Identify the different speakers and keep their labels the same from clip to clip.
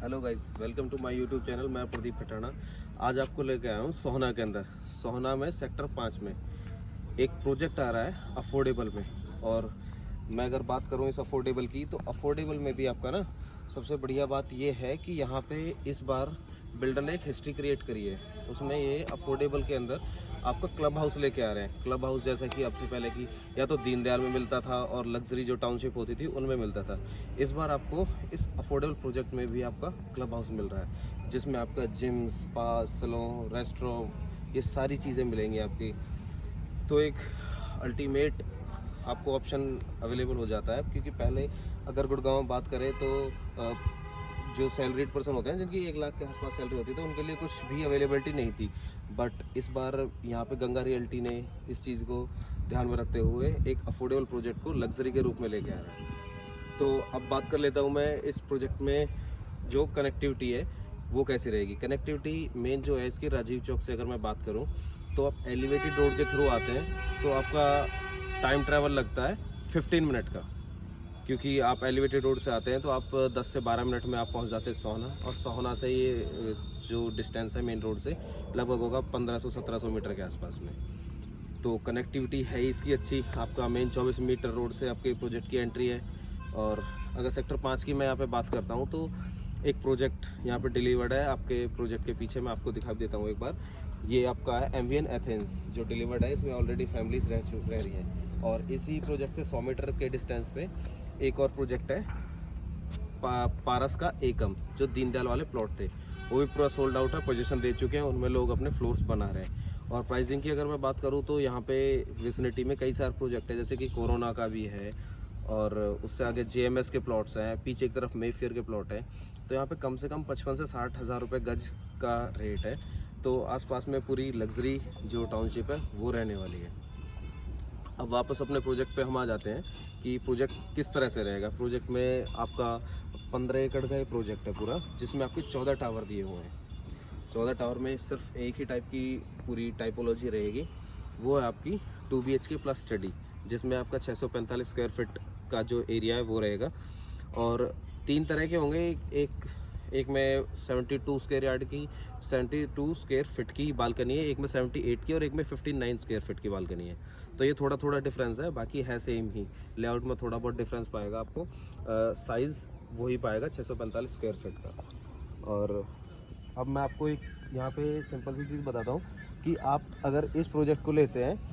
Speaker 1: Hello guys, welcome to my YouTube channel. मैं प्रदीप खटाना। आज आपको लेके आया हूँ सोहना के अंदर। सोहना में सेक्टर 5 में एक प्रोजेक्ट आ रहा है अफोर्डेबल में। और मैं अगर बात करूँ इस अफोर्डेबल की, तो अफोर्डेबल में भी आपका ना सबसे बढ़िया बात ये है कि यहाँ पे इस बार बिल्डर ने एक हिस्ट्री क्रिएट करी है। उसमें ये अफोर्डेबल के अंदर आपका क्लब हाउस लेके आ रहे हैं। क्लब हाउस जैसा कि आपसे पहले की या तो दीनदयाल में मिलता था और लग्जरी जो टाउनशिप होती थी उनमें मिलता था। इस बार आपको इस अफोर्डेबल प्रोजेक्ट में भी आपका क्लब हाउस मिल रहा है, जिसमें आपका जिम, स्पा, सैलून, रेस्टोरेंट, ये सारी चीज़ें मिलेंगी आपकी। तो एक अल्टीमेट आपको ऑप्शन अवेलेबल हो जाता है, क्योंकि पहले अगर गुड़गांव में बात करें तो जो सैलरीड पर्सन होते हैं जिनकी 1 लाख के आसपास सैलरी होती है, तो उनके लिए कुछ भी अवेलेबिलिटी नहीं थी। बट इस बार यहाँ पे गंगा रियल्टी ने इस चीज़ को ध्यान में रखते हुए एक अफोर्डेबल प्रोजेक्ट को लग्जरी के रूप में लेके आ रहा है। तो अब बात कर लेता हूँ मैं इस प्रोजेक्ट में जो कनेक्टिविटी है वो कैसी रहेगी। कनेक्टिविटी मेन जो है इसकी, राजीव चौक से अगर मैं बात करूँ तो आप एलिवेटेड रोड के थ्रू आते हैं तो आपका टाइम ट्रैवल लगता है 15 मिनट का, क्योंकि आप एलिवेटेड रोड से आते हैं तो आप 10 से 12 मिनट में आप पहुंच जाते हैं सोहना। और सोहना से ये जो डिस्टेंस है मेन रोड से लगभग होगा 1500-1700 मीटर के आसपास में। तो कनेक्टिविटी है इसकी अच्छी। आपका मेन 24 मीटर रोड से आपके प्रोजेक्ट की एंट्री है। और अगर सेक्टर 5 की मैं यहाँ पे बात करता हूँ तो एक प्रोजेक्ट यहाँ पे डिलीवर्ड है। आपके प्रोजेक्ट के पीछे मैं आपको दिखा देता हूँ एक बार। ये आपका है MVN एथेंस जो डिलीवर्ड है। इसमें ऑलरेडी फैमिलीज रह रही हैं। और इसी प्रोजेक्ट से 100 मीटर के डिस्टेंस पे एक और प्रोजेक्ट है पारस का एकम, जो दीनदयाल वाले प्लॉट थे, वो भी पूरा सोल्ड आउट है, पोजीशन दे चुके हैं, उनमें लोग अपने फ्लोर्स बना रहे हैं। और प्राइसिंग की अगर मैं बात करूं तो यहाँ पे विसिनिटी में कई सारे प्रोजेक्ट है, जैसे कि कोरोना का भी है और उससे आगे JMS के प्लॉट्स हैं, पीछे एक तरफ मेफेयर के प्लॉट है। तो यहाँ पे कम से कम 55 से 60 हज़ार रुपये गज का रेट है। तो आसपास में पूरी लग्जरी जो टाउनशिप है वो रहने वाली है। अब वापस अपने प्रोजेक्ट पे हम आ जाते हैं कि प्रोजेक्ट किस तरह से रहेगा। प्रोजेक्ट में आपका 15 एकड़ का ये प्रोजेक्ट है पूरा, जिसमें आपके 14 टावर दिए हुए हैं। 14 टावर में सिर्फ एक ही टाइप की पूरी टाइपोलॉजी रहेगी, वो है आपकी 2 BHK प्लस स्टडी, जिसमें आपका 645 स्क्वायर फीट का जो एरिया है वो रहेगा। और 3 तरह के होंगे। एक में 72 स्क्वायर यार्ड की 72 स्क्वायर फीट की बालकनी है, एक में 78 की और एक में 59 स्क्वायर फीट की बालकनी है। तो ये थोड़ा थोड़ा डिफरेंस है, बाकी है सेम ही। लेआउट में थोड़ा बहुत डिफरेंस पाएगा आपको, साइज़ वही पाएगा 645 स्क्वायर फीट का। और अब मैं आपको एक यहाँ पे सिंपल सी चीज़ बताता हूँ कि आप अगर इस प्रोजेक्ट को लेते हैं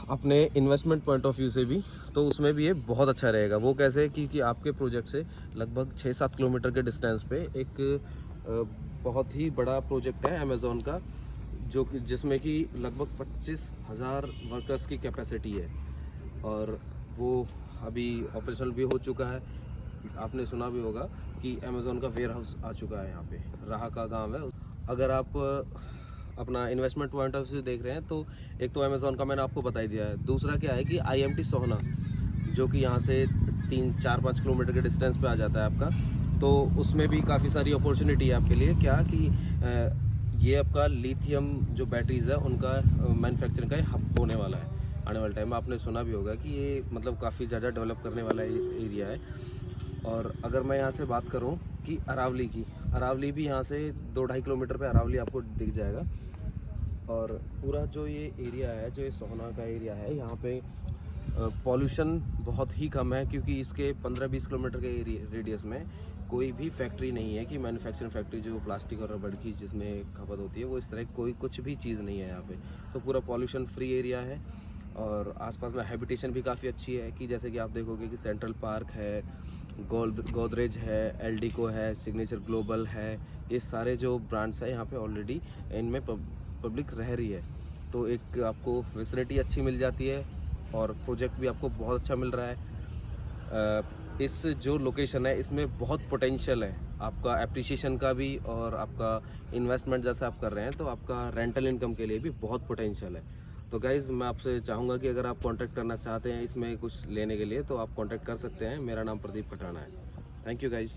Speaker 1: अपने इन्वेस्टमेंट पॉइंट ऑफ व्यू से भी, तो उसमें भी ये बहुत अच्छा रहेगा। वो कैसे, कि आपके प्रोजेक्ट से लगभग 6-7 किलोमीटर के डिस्टेंस पे एक बहुत ही बड़ा प्रोजेक्ट है अमेज़ॉन का, जो कि जिसमें कि लगभग 25,000 वर्कर्स की कैपेसिटी है। और वो अभी ऑपरेशनल भी हो चुका है। आपने सुना भी होगा कि अमेज़ॉन का वेयर हाउस आ चुका है यहाँ पे, राह का गाँव है। अगर आप अपना इन्वेस्टमेंट पॉइंट ऑफ व्यू देख रहे हैं तो एक तो अमेज़ॉन का मैंने आपको बता ही दिया है। दूसरा क्या है कि IMT सोहना, जो कि यहाँ से 3-4-5 किलोमीटर के डिस्टेंस पे आ जाता है आपका। तो उसमें भी काफ़ी सारी अपॉर्चुनिटी है आपके लिए। क्या कि ये आपका लिथियम जो बैटरीज है उनका मैन्युफैक्चरिंग का हब होने वाला है आने वाले टाइम में। आपने सुना भी होगा कि ये मतलब काफ़ी ज़्यादा डेवलप करने वाला एरिया है। और अगर मैं यहाँ से बात करूँ कि अरावली की, अरावली भी यहाँ से 2-2.5 किलोमीटर पे अरावली आपको दिख जाएगा। और पूरा जो ये एरिया है, जो ये सोहना का एरिया है, यहाँ पे पॉल्यूशन बहुत ही कम है, क्योंकि इसके 15-20 किलोमीटर के रेडियस में कोई भी फैक्ट्री नहीं है कि मैन्युफैक्चरिंग फैक्ट्री जो प्लास्टिक और रबड़ की जिसमें खपत होती है, वो इस तरह कोई कुछ भी चीज़ नहीं है यहाँ पे। तो पूरा पॉल्यूशन फ्री एरिया है। और आसपास में हैबिटेशन भी काफ़ी अच्छी है, कि जैसे कि आप देखोगे कि सेंट्रल पार्क है, गोदरेज है, एल्डिको है, सिग्नेचर ग्लोबल है। ये सारे जो ब्रांड्स हैं यहाँ पे ऑलरेडी इनमें पब्लिक रह रही है। तो एक आपको फैसिलिटी अच्छी मिल जाती है और प्रोजेक्ट भी आपको बहुत अच्छा मिल रहा है। इस जो लोकेशन है इसमें बहुत पोटेंशियल है आपका एप्रिसिएशन का भी, और आपका इन्वेस्टमेंट जैसा आप कर रहे हैं तो आपका रेंटल इनकम के लिए भी बहुत पोटेंशियल है। तो गाइज़, मैं आपसे चाहूँगा कि अगर आप कांटेक्ट करना चाहते हैं इसमें कुछ लेने के लिए, तो आप कांटेक्ट कर सकते हैं। मेरा नाम प्रदीप खटाना है। Thank you guys.